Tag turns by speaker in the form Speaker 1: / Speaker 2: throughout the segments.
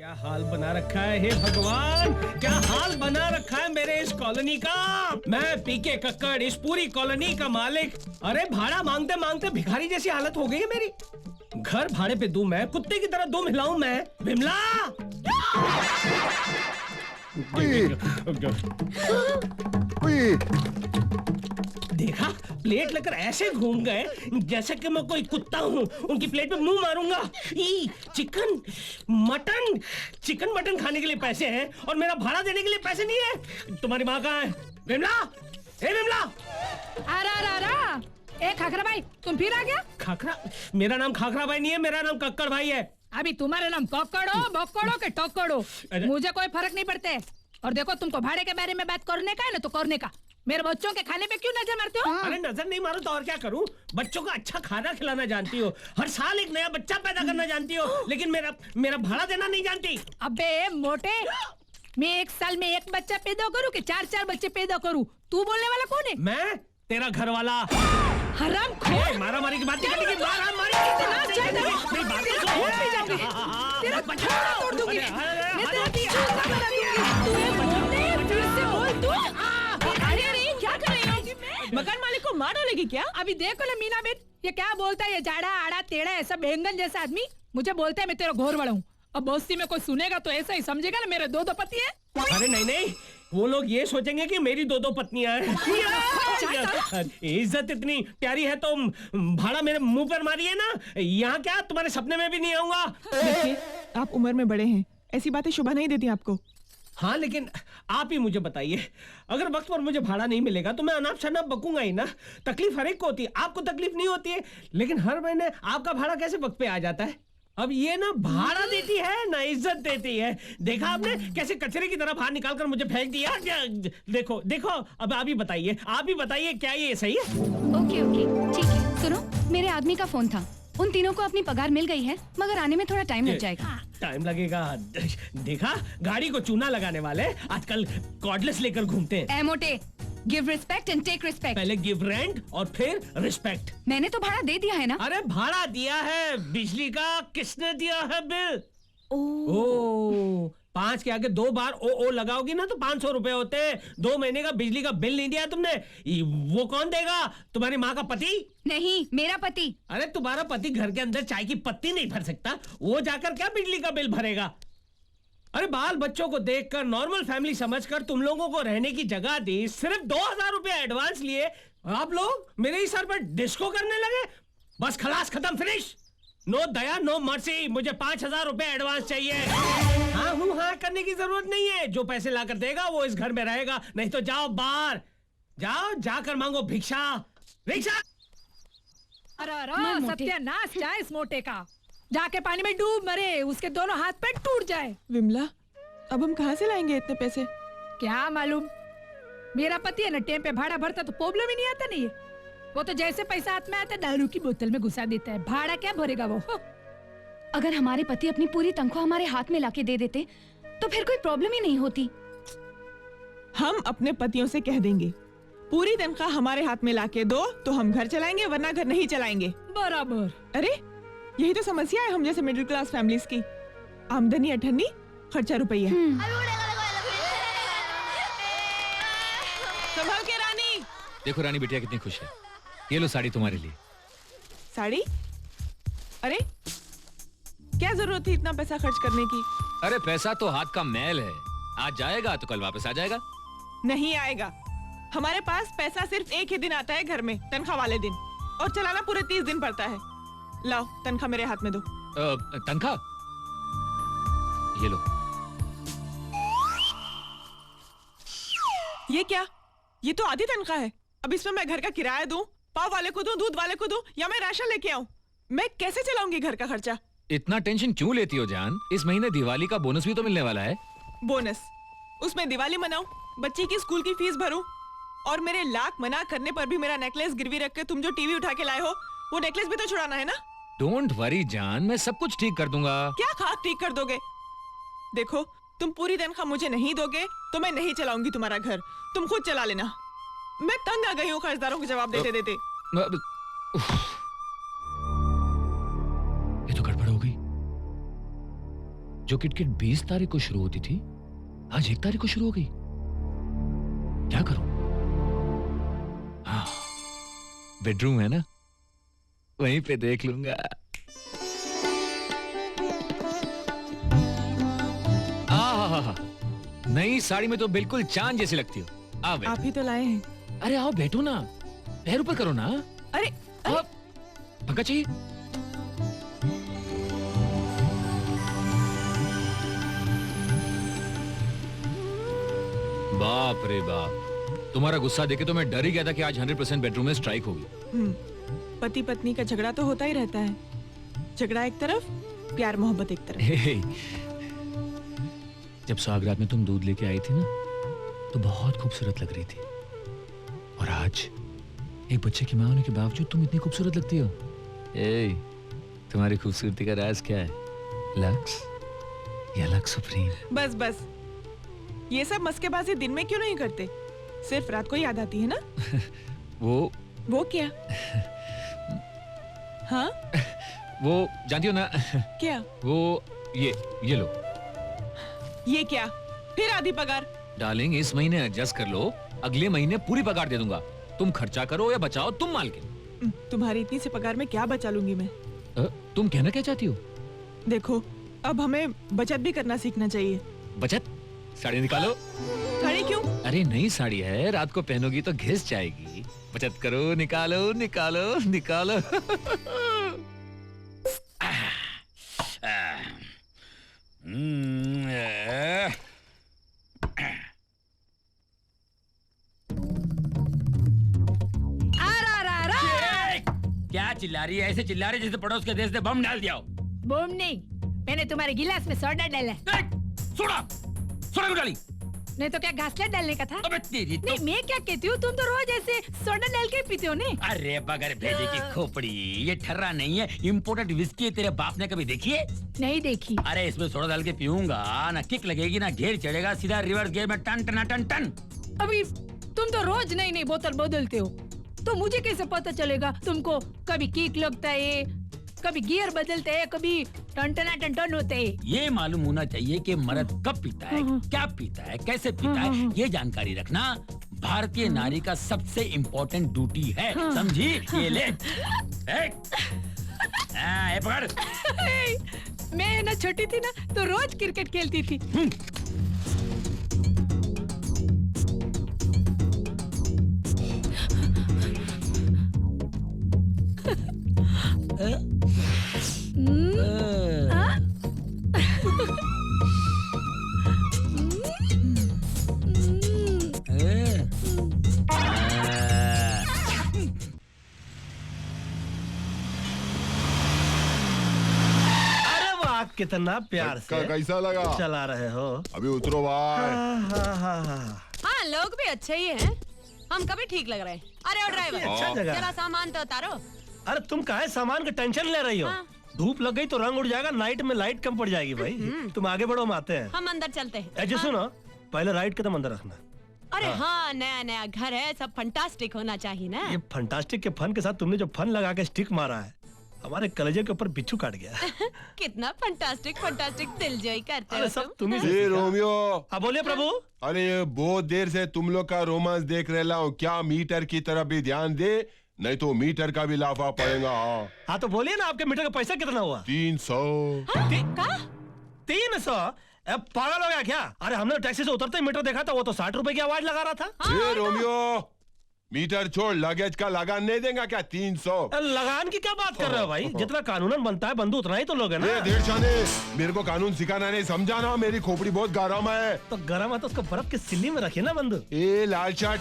Speaker 1: क्या हाल बना रखा है हे भगवान, क्या हाल बना रखा है मेरे इस कॉलोनी का। मैं पीके कक्कड़ इस पूरी कॉलोनी का मालिक। अरे भाड़ा मांगते मांगते भिखारी जैसी हालत हो गई है मेरी। घर भाड़े पे दूं मैं, कुत्ते की तरह दूं हिलाऊं मैं। विमला देखा, प्लेट लेकर ऐसे घूम गए जैसे कि मैं कोई कुत्ता हूँ। उनकी प्लेट पे मुंह मारूंगा। चिकन मटन खाने के लिए पैसे हैं और मेरा भाड़ा देने के लिए पैसे नहीं है। तुम्हारी माँ कहाँ है? विमला, हे विमला।
Speaker 2: ए खाखरा भाई, तुम फिर आ गया?
Speaker 1: खाखरा? मेरा नाम खाखरा भाई नहीं है, मेरा नाम कक्कड़ भाई है।
Speaker 2: अभी तुम्हारा नाम कक्कड़ हो, बक्कड़ हो कि टक्कड़ हो, मुझे कोई फर्क नहीं पड़ते। और देखो, तुमको भाड़े के बारे में बात करने का है ना तो करने का। मेरे बच्चों के खाने पे क्यों नजर मारते हो?
Speaker 1: अरे नजर नहीं मारो तो और क्या करूं? बच्चों को अच्छा खाना खिलाना जानती हो, हर साल एक नया बच्चा पैदा करना जानती हो, लेकिन मेरा भाड़ा देना नहीं जानती।
Speaker 2: अबे मोटे, मैं एक साल में एक बच्चा पैदा करूं कि चार बच्चे पैदा करूं? तू बोलने वाला कौन है?
Speaker 1: मैं, तेरा घर वाला।
Speaker 2: हराम खोर!
Speaker 1: मारा मारी की बात नहीं करनी, मारा मारी
Speaker 2: तेरा बच्चा तोड़ दूंगी। मैं तेरा चूता बना दूंगी। तू ये मोटे, फिर से बोल तू। अरे क्या कर रही हो?
Speaker 3: मकान मालिक को मार डालेगी क्या?
Speaker 2: अभी देखो ना मीना बेट, ये क्या बोलता है? ये जाड़ा आड़ा टेढ़ा ऐसा बैंगन जैसा आदमी मुझे बोलता है मैं तेरा घोर वाला हूँ। अब बस्ती में कोई सुनेगा तो ऐसा ही समझेगा ना मेरे दो पति है।
Speaker 1: अरे नहीं, वो लोग ये सोचेंगे कि मेरी दो पत्नियां हैं। इज्जत इतनी प्यारी है तो भाड़ा मेरे मुंह पर मारिए ना। यहाँ क्या, तुम्हारे सपने में भी नहीं आऊंगा।
Speaker 3: देखिए, आप उम्र में बड़े हैं, ऐसी बातें शोभा नहीं देती आपको।
Speaker 1: हाँ, लेकिन आप ही मुझे बताइए, अगर वक्त पर मुझे भाड़ा नहीं मिलेगा तो मैं अनाप शनाप बकूंगा ही ना। तकलीफ हर एक को होती है, आपको तकलीफ नहीं होती है, लेकिन हर महीने आपका भाड़ा कैसे वक्त पे आ जाता है? अब ये ना भाड़ा देती है ना इज्जत देती है। देखा आपने कैसे कचरे की तरह बाहर निकालकर मुझे फेंक दिया? देखो अब आप ही बताइए क्या ये सही है?
Speaker 4: ओके ठीक है। सुनो, मेरे आदमी का फोन था, उन तीनों को अपनी पगार मिल गई है, मगर आने में थोड़ा टाइम लग जाएगा।
Speaker 1: टाइम लगेगा? देखा, गाड़ी को चूना लगाने वाले आजकल कॉर्डलेस लेकर घूमते हैं।
Speaker 4: A motto, give respect and take respect.
Speaker 1: पहले गिव रेंट और फिर रिस्पेक्ट।
Speaker 4: मैंने तो भाड़ा दे दिया है ना।
Speaker 1: अरे भाड़ा दिया है, बिजली का किसने दिया है बिल? ओ 5 के आगे 2 बार ओ लगाओगी ना तो 500 रुपए होते हैं। 2 महीने का बिजली का बिल नहीं दिया तुमने, वो कौन देगा? तुम्हारी माँ का पति?
Speaker 4: नहीं, मेरा पति।
Speaker 1: अरे तुम्हारा पति घर के अंदर चाय की पत्ती नहीं भर सकता, वो जाकर क्या बिजली का बिल भरेगा? अरे बाल बच्चों को देखकर, नॉर्मल फैमिली समझकर तुम लोगों को रहने की जगह दी, सिर्फ 2000 रुपए एडवांस लिए, आप लोग मेरे ही सर पर डिस्को करने लगे। बस खलास, खत्म, फिनिश। नो दया नो मर्सी, मुझे 5000 रुपए एडवांस चाहिए। हाँ करने की जरूरत नहीं है, जो पैसे लाकर देगा वो इस घर में रहेगा, नहीं तो जाओ बाहर, जाकर मांगो भिक्षा।
Speaker 2: अरे सत्यानाश क्या इस मोटे का, जाके पानी में डूब मरे, उसके दोनों हाथ पैर टूट जाए।
Speaker 3: विमला, अब हम कहाँ से लाएंगे इतने पैसे?
Speaker 2: क्या मालूम, मेरा पति है ना टेम पे भाड़ा भरता तो प्रॉब्लम ही नहीं आता। नहीं, वो तो जैसे पैसा हाथ में आता दारू की बोतल में घुसा देता है, भाड़ा क्या भरेगा वो।
Speaker 4: अगर हमारे पति अपनी पूरी तनख्वाह हमारे हाथ में लाके दे देते तो फिर कोई प्रॉब्लम ही नहीं होती।
Speaker 3: हम अपने पतियों से कह देंगे पूरी तनख्वाह हमारे हाथ में लाके दो तो हम घर चलाएंगे, वरना घर नहीं चलाएंगे।
Speaker 2: बराबर।
Speaker 3: अरे यही तो समस्या है हम जैसे मिडिल क्लास फैमिलीज की। आमदनी 98, खर्चा रुपया। संभाल के रानी।
Speaker 5: देखो रानी बिटिया कितनी खुश है, ये लो साड़ी तुम्हारे लिए।
Speaker 3: साड़ी? अरे क्या जरूरत थी इतना पैसा खर्च करने की?
Speaker 5: अरे पैसा तो हाथ का मैल है, आज जाएगा तो कल वापस आ जाएगा।
Speaker 3: नहीं आएगा, हमारे पास पैसा सिर्फ एक ही दिन आता है घर में, तनख्वाह वाले दिन, और चलाना पूरे 30 दिन पड़ता है। लाओ तनख्वाह मेरे हाथ में दो।
Speaker 5: तनख्वाह ये लो।
Speaker 3: ये क्या? ये तो आधी तनख्वाह है। अब इसमें मैं घर का किराया दूं, पाव वाले को दूं, दूध वाले को दूं, या मैं राशन लेके आऊं? मैं कैसे चलाऊंगी घर का खर्चा?
Speaker 5: इतना टेंशन क्यों लेती हो जान? इस महीने दिवाली का बोनस भी तो मिलने वाला है।
Speaker 3: बोनस? उसमें दिवाली मनाऊं, बच्ची की स्कूल की फीस भरूं, और मेरे लाख मना करने पर भी मेरा नेकलेस गिरवी रख के तुम जो टीवी उठा के लाए हो वो नेकलेस भी तो छुड़ाना है ना?
Speaker 5: डोंट वरी जान, मैं सब कुछ ठीक कर दूंगा।
Speaker 3: क्या खाक ठीक कर दोगे? देखो, तुम पूरी तनख्वाह मुझे नहीं दोगे तो मैं नहीं चलाऊंगी तुम्हारा घर, तुम खुद चला लेना। मैं तंग आ गई हूँ कर्जदारों को जवाब देते देते।
Speaker 5: ये तो गड़बड़ हो गई। जो किटकिट 20 तारीख को शुरू होती थी आज 1 तारीख को शुरू हो गई। क्या करूं? हाँ, बेडरूम है ना, वहीं पे देख लूंगा। नई साड़ी में तो बिल्कुल चांद जैसी लगती हो। आओ बैठो।
Speaker 3: आप ही तो लाए हैं।
Speaker 5: अरे आओ बैठो ना, पैर ऊपर करो ना।
Speaker 3: अरे
Speaker 5: पंखा चाहिए? बाप रे बाप, तुम्हारा गुस्सा देखे तो मैं डर ही गया था कि आज 100% बेडरूम में स्ट्राइक होगी।
Speaker 3: पति पत्नी का झगड़ा तो होता ही रहता है। झगड़ा एक तरफ, प्यार मोहब्बत एक तरफ।
Speaker 5: जब सुहागरात में तुम दूध लेके आई थी ना, तो बहुत खूबसूरत लग रही थी, और आज एक बच्चे की मां होने के बावजूद तुम इतनी खूबसूरत लगती हो। तुम्हारी खूबसूरती का राज क्या है? लक्स या लक्स सुप्रीम?
Speaker 3: बस बस, ये सब मस्केबाजी दिन में क्यों नहीं करते? सिर्फ रात को याद आती है ना?
Speaker 5: वो
Speaker 3: क्या? हाँ?
Speaker 5: वो जानती हो ना?
Speaker 3: क्या?
Speaker 5: वो ये लो।
Speaker 3: ये क्या? फिर आधी पगार?
Speaker 5: डार्लिंग, इस महीने एडजस्ट कर लो, अगले महीने पूरी पगार दे दूंगा। तुम खर्चा करो या बचाओ, तुम मालकिन।
Speaker 3: तुम्हारी इतनी सी पगार में क्या बचा लूंगी मैं?
Speaker 5: तुम कहना क्या चाहती हो?
Speaker 3: देखो, अब हमें बचत भी करना सीखना चाहिए।
Speaker 5: बचत? साड़ी निकालो।
Speaker 3: साड़ी क्यों?
Speaker 5: अरे नई साड़ी है, रात को पहनोगी तो घिस जाएगी। बचत करो, निकालो निकालो निकालो।
Speaker 6: क्या चिल्ला रही है? ऐसे चिल्ला रही है जैसे पड़ोस के देश ने बम डाल दिया हो।
Speaker 2: बम नहीं, मैंने तुम्हारे गिलास में सोडा डाला।
Speaker 6: सोडा क्यों डाली?
Speaker 2: नहीं तो क्या घासलेट डालने का था?
Speaker 6: अबे तेरी तो...
Speaker 2: नहीं, मैं क्या कहती हूँ, तुम तो रोज ऐसे सोडा डाल के पीते हो ने?
Speaker 6: अरे बगैर भेजे की खोपड़ी, ये ठर्रा नहीं है, इम्पोर्टेड विस्की है। तेरे बाप ने कभी देखी है?
Speaker 2: नहीं देखी।
Speaker 6: अरे इसमें सोडा डाल के पीऊंगा ना किक लगेगी ना घेर चढ़ेगा, सीधा रिवर्स गियर में टन टन टन टन।
Speaker 2: अभी तुम तो रोज नई नई बोतल बदलते हो, तो मुझे कैसे पता चलेगा तुमको कभी किक लगता है, कभी गियर बदलते हैं, कभी टन टन होते हैं।
Speaker 6: ये मालूम होना चाहिए कि मर्द कब पीता है, क्या पीता है, कैसे पीता है, ये जानकारी रखना भारतीय नारी का सबसे इम्पोर्टेंट ड्यूटी है, समझी? ये ले, ये पकड़।
Speaker 2: मैं ना छोटी थी ना तो रोज क्रिकेट खेलती थी।
Speaker 1: कितना प्यार से
Speaker 7: कैसा लगा?
Speaker 1: चला रहे हो?
Speaker 7: अभी उतरो भाई।
Speaker 8: हाँ, लोग भी अच्छे ही हैं। हम कभी ठीक लग रहे हैं। अरे ओ ड्राइवर,
Speaker 1: अच्छा जगह।
Speaker 8: जरा सामान तो उतारो।
Speaker 1: अरे तुम काहे सामान का टेंशन ले रही हो?
Speaker 8: हाँ।
Speaker 1: धूप लग गई तो रंग उड़ जाएगा, नाइट में लाइट कम पड़ जाएगी भाई। तुम आगे बढ़ो, हम आते हैं।
Speaker 8: हम अंदर चलते हैं।
Speaker 1: ऐसे सुनो, पहले राइट कदम अंदर रखना।
Speaker 8: अरे हाँ, नया नया घर है, सब फंटास्टिक होना चाहिए ना।
Speaker 1: ये फंटास्टिक के फन के साथ तुमने जो फन लगा के स्टिक मारा है, हमारे कलेजे के ऊपर बिच्छू काट गया।
Speaker 8: कितना फंटास्टिक दिलजोई करते हो
Speaker 1: अरे सब
Speaker 8: तुम।
Speaker 1: तुम ही
Speaker 7: ये रोमियो।
Speaker 1: अब बोलिए प्रभु।
Speaker 7: अरे ये बहुत देर से तुम लोग का रोमांस देख रहा हूँ, क्या मीटर की तरफ भी ध्यान दे, नहीं तो मीटर का भी लाफा पड़ेगा।
Speaker 1: हाँ तो बोलिए ना, आपके मीटर का पैसा कितना हुआ?
Speaker 7: 300।
Speaker 1: 300? पागल हो गया क्या? अरे हमने टैक्सी से उतरते ही मीटर देखा था, वो तो 60 रुपए की आवाज लगा रहा था।
Speaker 7: ये रोमियो, मीटर छोड़, लगेज का लगान नहीं देगा क्या? 300।
Speaker 1: लगान की क्या बात कर रहे हो भाई? जितना कानूनन बनता है बंधु उतना ही तो लोग है ना।
Speaker 7: देर शाने, मेरे को कानून सिखाना नहीं, समझाना। मेरी खोपड़ी बहुत गर्म है।
Speaker 1: तो गर्म है तो उसको बर्फ के सिल्ली में रखिए ना बंधु।
Speaker 7: ए लाल शर्ट,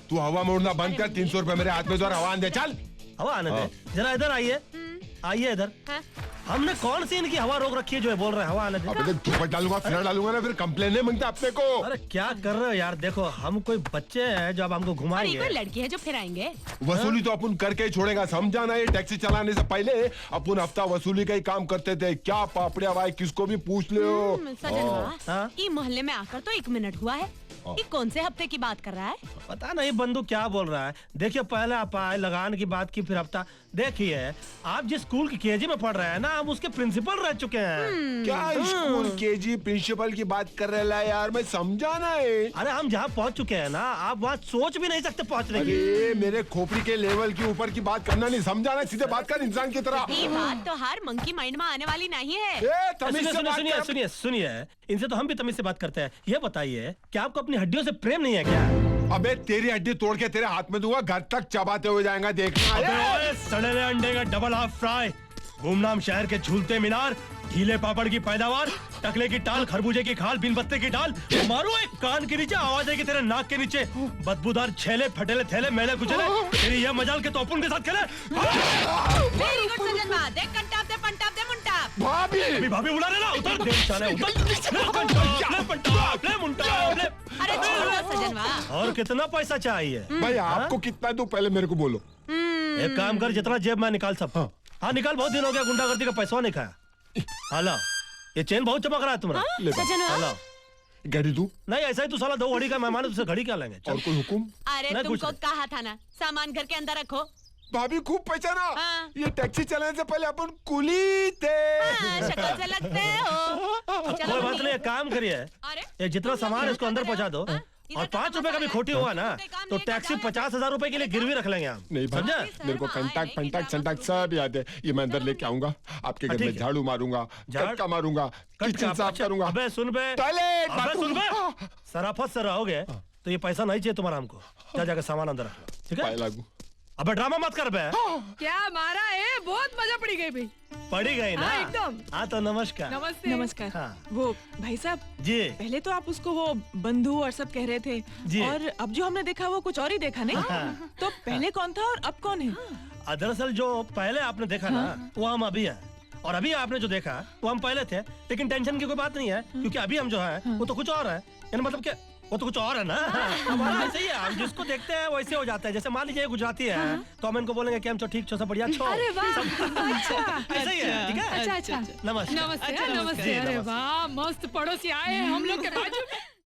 Speaker 7: तू हवा मोड़ना बंद कर। 300 रुपए मेरे हाथ में दो, हवा दे। चल
Speaker 1: हवा आने दे। जरा इधर आइए, आइए इधर। हमने कौन सी इनकी हवा रोक रखी है जो बोल रहे हैं हवा आने दे?
Speaker 7: अबे धूप डालूंगा, फिर डालूंगा ना, फिर कंप्लेन नहीं मांगता अपने को।
Speaker 1: अरे क्या कर रहे हो यार? देखो हम कोई बच्चे हैं जो अब हमको घुमाएंगे।
Speaker 8: कोई लड़की है जो फिर आएंगे।
Speaker 7: वसूली तो अपन करके ही छोड़ेगा, समझाना। ये टैक्सी चलाने से पहले अपन हफ्ता वसूली का ही काम करते थे। क्या पापड़िया भाई, किसको भी पूछ ले हो।
Speaker 8: सजन, ये मोहल्ले में आकर तो 1 मिनट हुआ है, ये कौन से हफ्ते की बात कर रहा है?
Speaker 1: पता नहीं बंधु क्या बोल रहा है। देखिए पहले आप आए लगान की बात की, फिर हफ्ता। देखिए आप जिस स्कूल की केजी में पढ़ रहे हैं ना, आप उसके प्रिंसिपल रह चुके हैं।
Speaker 7: क्या स्कूल केजी प्रिंसिपल की बात कर रहा है यार, मैं समझाना है।
Speaker 1: अरे हम जहाँ पहुँच चुके हैं ना, आप वहाँ सोच भी नहीं सकते पहुँचने की।
Speaker 7: अरे मेरे खोपड़ी के लेवल के ऊपर की बात करना नहीं, समझाना, सीधे बात कर इंसान की तरह।
Speaker 8: ये बात तो हर मंकी माइंड में आने वाली नहीं है।
Speaker 7: तमीज से बात कर।
Speaker 1: सुनिए सुनिए, इनसे तो हम भी तमीज से बात करते हैं। ये बताइए कि आपको अपनी हड्डियों से प्रेम नहीं है क्या?
Speaker 7: अबे तेरी हड्डी तोड़ के तेरे हाथ में दूंगा, घर तक चबाते हुए जाएगा, देखना।
Speaker 1: अबे ओए, सड़े हुए अंडे का डबल हाफ फ्राई, गुमनाम शहर के झूलते मीनार, ढीले पापड़ की पैदावार, टकले की टाल, खरबूजे की खाल, बिन पत्ते की डाल, मारो एक कान के नीचे, आवाज आएगी तेरे नाक के नीचे, बदबूदार छेले, फटेले थैले, मैले कुचले, तेरी यह मजाल के तोपुन के साथ खेले।
Speaker 8: वेरी गुड सजनवा, देख कंटाप दे पंटाप दे मुंटाप।
Speaker 7: भाभी
Speaker 1: अभी भाभी बुला रहे ना, उतर दे साले, उतर ले कंटाप, ले पंटाप, ले मुंटाप, ले।
Speaker 8: अरे छोड़ो सजनवा।
Speaker 1: और कितना पैसा चाहिए?
Speaker 7: भाई आपको कितना दूं, पहले मेरे को बोलो।
Speaker 1: एक काम कर, जितना जेब में निकाल सब। हाँ निकाल, बहुत दिन हो गया गुंडागर्दी का पैसा नहीं खाया। हाला, ये चेन बहुत चमक रहा है तुम्हारा।
Speaker 7: ले भाई,
Speaker 1: हाला,
Speaker 7: घड़ी दूं?
Speaker 1: नहीं ऐसा ही तू साला 2 घड़ी का मेहमान है, तुझसे घड़ी क्या लेंगे? चल।
Speaker 7: और कोई हुक्म?
Speaker 8: अरे
Speaker 1: नहीं, कुछ
Speaker 8: तुमको
Speaker 1: नहीं।
Speaker 8: कहा था ना, सामान घर के अंदर रखो।
Speaker 7: भाभी खूब पहचाना।
Speaker 8: हाँ।
Speaker 7: ये टैक्सी चलाने से पहले अपन कुली थे।
Speaker 8: हाँ, शक्ल से लगते हो।
Speaker 1: कोई बात नहीं, एक काम करिए,
Speaker 8: अरे
Speaker 1: ये जितना सामान है इसको अंदर पहुंचा दो, और 5 रुपए का भी खोटी हुआ ना तो टैक्सी 50,000 रुपए के लिए गिरवी रख लेंगे हम।
Speaker 7: नहीं भाई,
Speaker 1: समझा?
Speaker 7: मेरे को कंटाक्ट फंटाक्ट संटाक्ट सब याद है। ये मैं अंदर लेके आऊंगा, आपके घर
Speaker 1: ठीक
Speaker 7: में
Speaker 1: है।
Speaker 7: झाड़ू मारूंगा,
Speaker 1: झाड़-
Speaker 7: कटका मारूंगा, किचन साफ करूंगा।
Speaker 1: अबे सुन बे,
Speaker 7: टॉयलेट,
Speaker 1: अबे सुन बे,
Speaker 7: बाथरूम।
Speaker 1: सराफत से रहोगे तो ये पैसा नहीं चाहिए तुम्हारा हमको। जा जाकर सामान अंदर रख लो, ठीक
Speaker 7: पाए
Speaker 1: है?
Speaker 7: लागू।
Speaker 1: अबे ड्रामा मत कर बे।
Speaker 2: क्या मारा है, बहुत मजा पड़ी गई भाई।
Speaker 1: पड़ी गई ना?
Speaker 2: हाँ, एकदम।
Speaker 1: हाँ तो नमस्कार।
Speaker 2: नमस्ते।
Speaker 3: नमस्कार।
Speaker 1: हाँ।
Speaker 3: वो भाई साहब,
Speaker 1: जी
Speaker 3: पहले तो आप उसको वो बंधु और सब कह रहे थे,
Speaker 1: जी।
Speaker 3: और अब जो हमने देखा वो कुछ और ही देखा नहीं। तो पहले कौन था और अब कौन है?
Speaker 1: दरअसल जो पहले आपने देखा ना वो हम अभी है, और अभी आपने जो देखा वो हम पहले थे। लेकिन टेंशन की कोई बात नहीं है, क्योंकि अभी हम जो है वो तो कुछ और है। यानी मतलब क्या, वो तो कुछ और है ना। हमारा ऐसे ही है, हम जिसको देखते हैं वैसे हो जाता है। जैसे मान लीजिए गुजराती है तो हम इनको बोलेंगे कि हम तो ठीक छो, सब बढ़िया छो।
Speaker 2: अरे वाह, अच्छा
Speaker 1: ऐसे ही है, ठीक है?
Speaker 2: अच्छा अच्छा।
Speaker 1: नमस्कार।
Speaker 2: नमस्ते
Speaker 3: अच्छा,
Speaker 2: नमस्ते।
Speaker 1: जी,
Speaker 2: अरे
Speaker 1: नमस्ते।
Speaker 2: वाह, मस्त पड़ोसी आए हैं हम लोग के बाजू में।